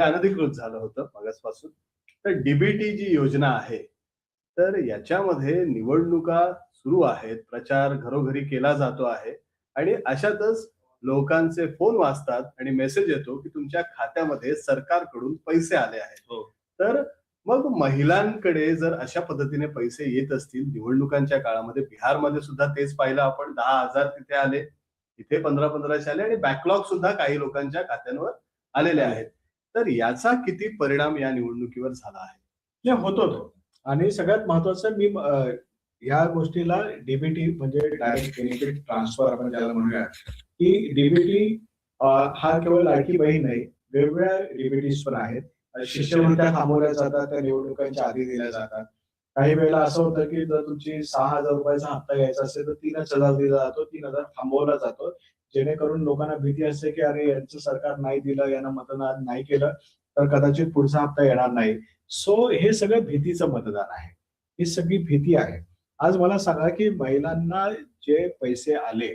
अनधिकृत झालं होतं मागासपासून. तर डीबीटी जी योजना आहे, तर याच्यामध्ये निवडणुका सुरू आहेत, प्रचार घरोघरी केला जातो आहे आणि अशातच लोकांचे फोन वाजतात आणि मेसेज येतो की तुमच्या खात्यामध्ये सरकारकडून पैसे आले आहेत. हो. तर मग महिलांकडे जर अशा पद्धतीने पैसे येत असतील निवडणुकांच्या काळामध्ये, बिहारमध्ये सुद्धा तेच पाहिलं आपण, 10,000 तिथे आले, इथे 1500 आले आणि बॅकलॉग सुद्धा काही लोकांच्या खात्यांवर आलेले आहेत. तर याचा किती परिणाम या निवडणुकीवर झाला आहे? नाही, होतो तो. आणि सगळ्यात महत्वाचं मी या गोष्टीला डीबीटी म्हणजे डायरेक्ट बेनिफिट ट्रान्सफर आपण ज्याला म्हणूया, की डीबीटी हा केवळ लाडकी बहीण नाही, वेगवेगळ्या डीबीटीज पण आहेत. शिष्यवृत्त्या थांबवल्या जातात, त्या निवडणुकांच्या आधी दिल्या जातात. काही वेळेला असं होतं की जर तुमची 6,000 रुपयाचा हप्ता घ्यायचा असेल तर 3,000 दिला जातो, 3,000 थांबवला जातो, जेणेकरून लोकांना भीती असते की अरे यांचं सरकार नाही दिलं, यांना मतदान नाही केलं तर कदाचित पुढचा हप्ता येणार नाही. सो हे सगळं भीतीचं मतदान आहे, ही सगळी भीती आहे. आज मला सांगा की महिलांना जे पैसे आले,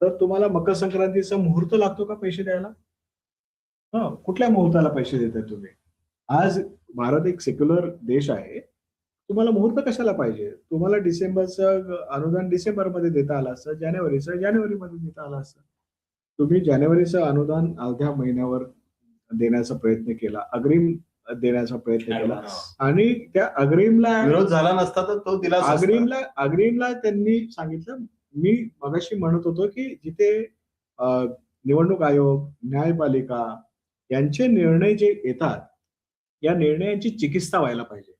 तर तुम्हाला मकर संक्रांतीचा मुहूर्त लागतो का पैसे द्यायला? कुठल्या मुहूर्ताला पैसे देताय तुम्ही? आज भारत एक सेक्युलर देश आहे. तुम्हाला मुहूर्त कशाला पाहिजे? तुम्हाला डिसेंबरचं अनुदान डिसेंबरमध्ये देता आलं असतं, जानेवारीचं जानेवारीमध्ये देता आलं असतं. तुम्ही जानेवारीचं अनुदान अर्ध्या महिन्यावर देण्याचा प्रयत्न केला, अग्रिम देण्याचा प्रयत्न केला आणि त्या अग्रिमला विरोध झाला नसता तर तो दिला अग्रिमला त्यांनी सांगितलं. मी मगाशी म्हणत होतो की जिथे निवडणूक आयोग, न्यायपालिका यांचे निर्णय जे येतात, या निर्णयांची चिकित्सा व्हायला पाहिजे.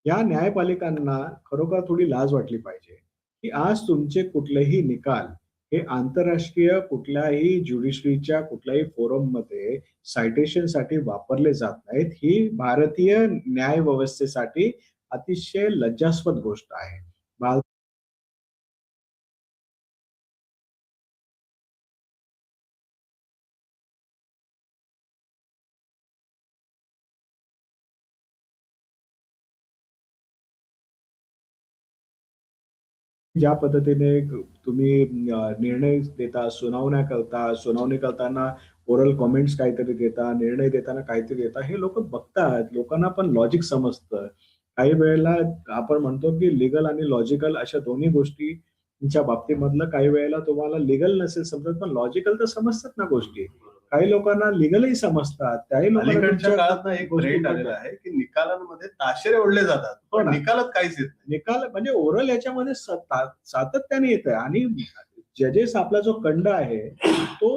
या न्यायपालिकांना खरोखर थोडी लाज वाटली पाहिजे की आज तुमचे कुठलेही निकाल हे आंतरराष्ट्रीय कुठल्याही ज्युडिशरीच्या कुठल्याही फोरममध्ये सायटेशनसाठी वापरले जात नाहीत. ही भारतीय न्याय व्यवस्थेसाठी अतिशय लज्जास्पद गोष्ट आहे. ज्या पद्धतीने तुम्ही निर्णय देता, सुनावणी करताना ओरल कमेंट्स काहीतरी देता, निर्णय देताना काहीतरी देता, हे लोक बघतात, लोकांना पण लॉजिक समजतं. काही वेळेला आपण म्हणतो की लिगल आणि लॉजिकल अशा दोन्ही गोष्टींच्या बाबतीमधलं काही वेळेला तुम्हाला लिगल नसेल समजत पण लॉजिकल तर समजतात ना गोष्टी. काही लोकांना लिगलही समजतात. त्याही अलीकडच्या काळात ना एक ट्रेंड आलेला आहे की निकालांमध्ये ताशेरे ओढले जातात, पण निकालात काहीच येत नाही. निकाल म्हणजे ओरल याच्यामध्ये सातत्याने येत आहे आणि जजेस आपला जो कंड आहे तो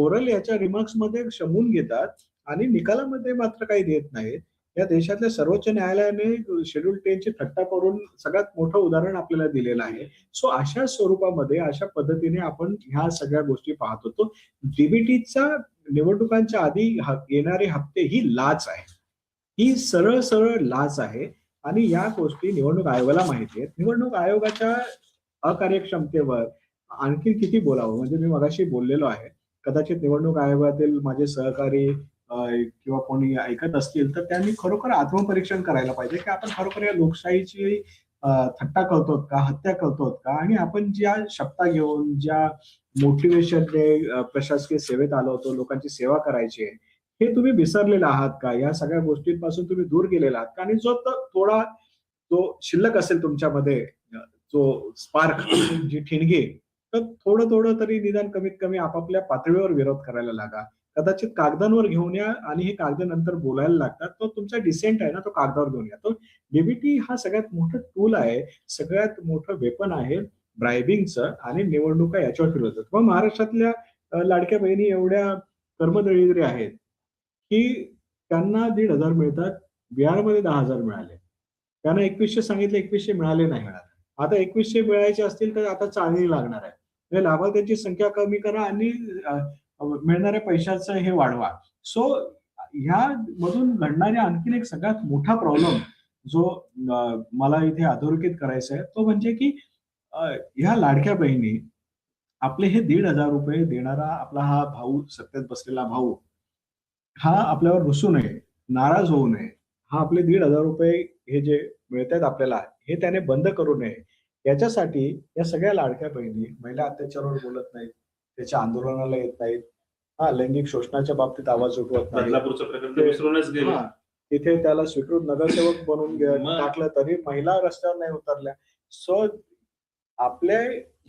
ओरल याच्या रिमार्क्स मध्ये शमून घेतात आणि निकालामध्ये मात्र काही देत नाहीत. या देशातल्या सर्वोच्च न्यायालयाने शेड्यूल 10 ची थट्टा करून सगळ्यात मोठं उदाहरण आपल्याला दिलेलं आहे. सो अशा स्वरूपामध्ये अशा पद्धतीने आपण ह्या सगळ्या गोष्टी पाहत होतो. डीबीटीचा निवडणुकांच्या आधी येणारे हप्ते ही लाच आहे, ही सरळ सरळ लाच आहे आणि या गोष्टी निवडणूक आयोगाला माहिती आहेत. निवडणूक आयोगाच्या अकार्यक्षमतेवर आणखी किती बोलावं, म्हणजे मी मगाशी बोललेलो आहे. कदाचित निवडणूक आयोगातील माझे सहकारी किंवा कोणी ऐकत असतील तर त्यांनी खरोखर आत्मपरीक्षण करायला पाहिजे की आपण खरोखर या लोकशाहीची थट्टा करतो का, हत्या करतो का, आणि आपण ज्या शपथा घेऊन ज्या मोटिवेशनने प्रशासकीय सेवेत आलो होतो, लोकांची सेवा करायची आहे, हे तुम्ही विसरलेला आहात का? या सगळ्या गोष्टींपासून तुम्ही दूर गेलेला आहात का? आणि जो थोडा जो शिल्लक असेल तुमच्यामध्ये, जो स्पार्क, जी ठिणगी, तर थोडं थोडं तरी निदान कमीत कमी आपापल्या पातळीवर विरोध करायला लागा. कदाचित कागदांवर घेऊन या आणि हे कागद नंतर बोलायला लागतात. तो तुमचा डिसेंट आहे ना, तो कागदावर घेऊन या. तो डीबीटी हा सगळ्यात मोठं टूल आहे, सगळ्यात मोठं वेपन आहे ब्रायबिंगचं आणि निवडणुका याच्यावर फिरवतात. मग महाराष्ट्रातल्या लाडक्या बहिणी एवढ्या कर्मदळिद्री आहेत की त्यांना 1,500 मिळतात. बिहारमध्ये 10,000 मिळाले. त्यांना 2100 सांगितले, 2100 मिळाले नाही. आता 2100 मिळायचे असतील तर आता चाळणी लागणार आहे. म्हणजे लाभार्थ्यांची संख्या कमी करा आणि मिळणाऱ्या पैशाचं हे वाढवा. सो ह्या मधून घडणाऱ्या आणखीन एक सगळ्यात मोठा प्रॉब्लेम जो मला इथे अधोरेखित करायचा आहे तो म्हणजे की ह्या लाडक्या बहिणी, आपले हे 1,500 रुपये देणारा आपला हा भाऊ, सत्तेत बसलेला भाऊ, हा आपल्यावर रुसू नये, नाराज होऊ नये. हा आपले 1,500 रुपये हे जे मिळतात आपल्याला, हे त्याने बंद करू नये. याच्यासाठी या सगळ्या लाडक्या बहिणी महिला अत्याचारावर बोलत नाहीत, त्याच्या आंदोलनाला येत नाहीत लैंगिक शोषणाच्या बाबतीत आवाज उठवत नाही. बदलापूरचं प्रकरण तर विसरूनच गेले. तिथे त्याला स्वीकृत नगरसेवक बनवून मग? टाकलं तरी महिला रस्त्यावर नाही उतरल्या. सो आपले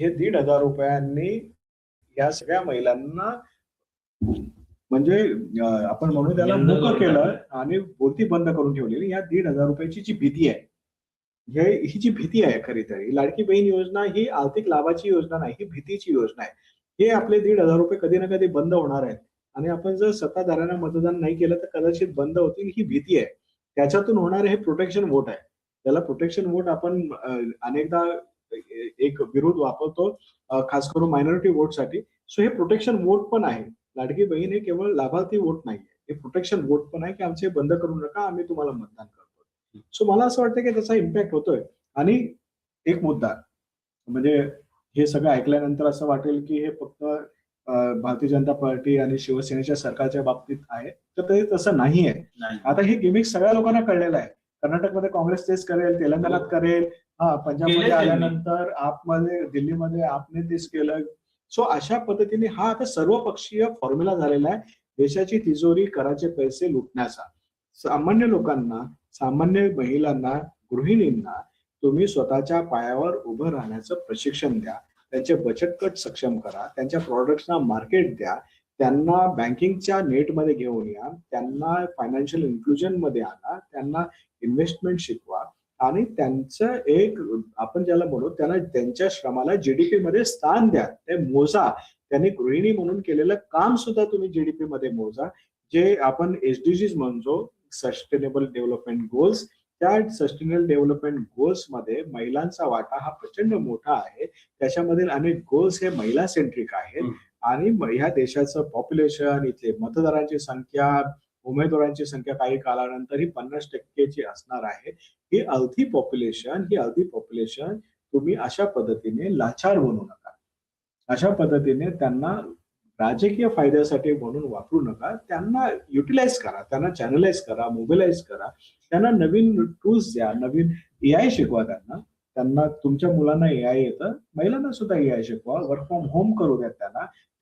हे 1,500 रुपयांनी या सगळ्या महिलांना म्हणजे आपण म्हणू त्याला बंद मोकळं करून केलं टाकलं. आणि बोलती बंद करून ठेवलेली. या 1,500 रुपयाची जी भीती आहे, ही जी भीती आहे खरी तर ही लाडकी बहीण योजना ही आर्थिक लाभाची योजना नाही, ही भीतीची योजना आहे. हे आपले 1,500 रुपये कधी ना कधी बंद होणार आहेत आणि आपण जर सत्ताधाऱ्यांना मतदान नाही केलं तर कदाचित बंद होतील, ही भीती आहे. त्याच्यातून होणारे हे प्रोटेक्शन वोट आहे. त्याला प्रोटेक्शन वोट आपण अनेकदा एक विरोध वापरतो, खास करून मायनॉरिटी वोटसाठी. सो हे प्रोटेक्शन वोट पण आहे. लाडकी बहीण हे केवळ लाभार्थी वोट नाही, हे प्रोटेक्शन वोट पण आहे की आमचे बंद करू नका, आम्ही तुम्हाला मतदान करतो. सो मला असं वाटतं की त्याचा इम्पॅक्ट होतोय. आणि एक मुद्दा म्हणजे हे सगळं ऐकल्यानंतर असं वाटेल की हे फक्त भारतीय जनता पार्टी आणि शिवसेनेच्या सरकारच्या बाबतीत आहे, तर ते तसं नाही आहे. नाही. आता हे गिमिक सगळ्या लोकांना कळलेलं आहे. कर्नाटकमध्ये काँग्रेस तेच करेल, तेलंगणात करेल, पंजाबमध्ये केलंय त्यांनी. आल्यानंतर आपमध्ये दिल्लीमध्ये आपने तेच केलं. सो अशा पद्धतीने हा आता सर्वपक्षीय फॉर्म्युला झालेला आहे देशाची तिजोरी कराचे पैसे लुटण्याचा. सामान्य लोकांना, सामान्य महिलांना, गृहिणींना तुम्ही स्वतःच्या पायावर उभं राहण्याचं प्रशिक्षण द्या, त्यांचे बचत गट सक्षम करा, त्यांच्या प्रॉडक्ट्सना मार्केट द्या, त्यांना बँकिंगच्या नेटमध्ये घेऊन या, त्यांना फायनान्शियल इन्क्लुजन मध्ये आणा, त्यांना इन्व्हेस्टमेंट शिकवा आणि त्यांचं एक आपण ज्याला म्हणू त्यांना त्यांच्या श्रमाला जीडीपी मध्ये स्थान द्या, ते मोजा. त्यांनी गृहिणी म्हणून केलेलं काम सुद्धा तुम्ही जीडीपी मध्ये मोजा. जे आपण एसडीजीज म्हणतो, सस्टेनेबल डेव्हलपमेंट गोल्स, त्या सस्टेनेबल डेव्हलपमेंट गोल्स मध्ये महिलांचा वाटा हा प्रचंड मोठा आहे. त्याच्यामधील अनेक गोल्स हे महिला सेंट्रिक आहेत आणि ह्या देशाचं पॉप्युलेशन, इथले मतदारांची संख्या, उमेदवारांची संख्या काही काळानंतर ही 50% असणार आहे. ही अर्धी पॉप्युलेशन तुम्ही अशा पद्धतीने लाचार बनवू नका. अशा पद्धतीने त्यांना राजकीय फायद्यासाठी म्हणून वापरू नका. त्यांना युटिलाइज करा, त्यांना चॅनलाइज करा, मोबिलाइज करा, त्यांना नवीन टूल्स द्या, नवीन एआय शिकवा त्यांना तुमच्या मुलांना एआय येतं, महिलांना सुद्धा एआय शिकवा, वर्क फ्रॉम होम करू द्या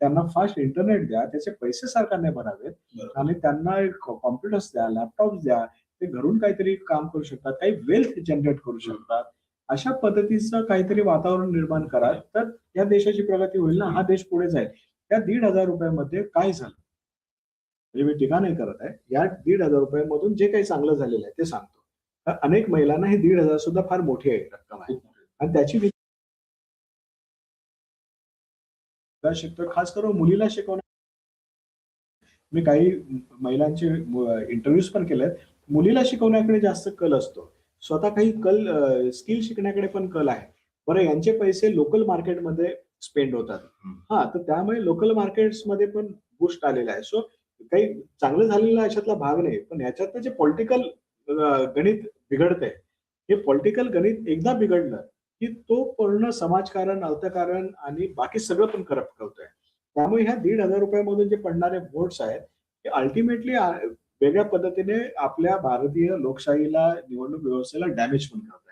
त्यांना फास्ट इंटरनेट द्या, त्याचे पैसे सरकारने भरावेत आणि त्यांना कॉम्प्युटर्स द्या, लॅपटॉप्स द्या, ते घरून काहीतरी काम करू शकतात, काही वेल्थ जनरेट करू शकतात. अशा पद्धतीचं काहीतरी वातावरण निर्माण करा, तर या देशाची प्रगती होईल ना, हा देश पुढे जाईल. या 1,500 रुपयामध्ये काय झालं म्हणजे मी टीका नाही करत आहे, या 1,500 रुपयांमधून जे काही चांगलं झालेलं आहे ते सांगतो. तर अनेक महिलांना हे 1,500 सुद्धा फार मोठी रक्कम आहे आणि त्याची शिकतो, खास करून मुलीला शिकवण्या. मी काही महिलांचे इंटरव्ह्यूज पण केलेत. मुलीला शिकवण्याकडे जास्त कल असतो, स्वतः काही स्किल शिकण्याकडे पण कल आहे. बरं, यांचे पैसे लोकल मार्केटमध्ये स्पेंड होतात. तर त्यामुळे लोकल मार्केट्समध्ये पण बूस्ट आलेला आहे. सो काही चांगलं झालेलं याच्यातला भाग नाही, पण याच्यात जे पॉलिटिकल गणित बिघडतंय, हे पॉलिटिकल गणित एकदा बिघडलं की तो पूर्ण समाजकारण, अर्थकारण आणि बाकी सगळं पण करप्ट करतोय. त्यामुळे ह्या 1,500 रुपयामधून जे पडणारे वोट्स आहेत हे अल्टिमेटली वेगळ्या पद्धतीने आपल्या भारतीय लोकशाहीला, निवडणूक व्यवस्थेला डॅमेज पण करतात.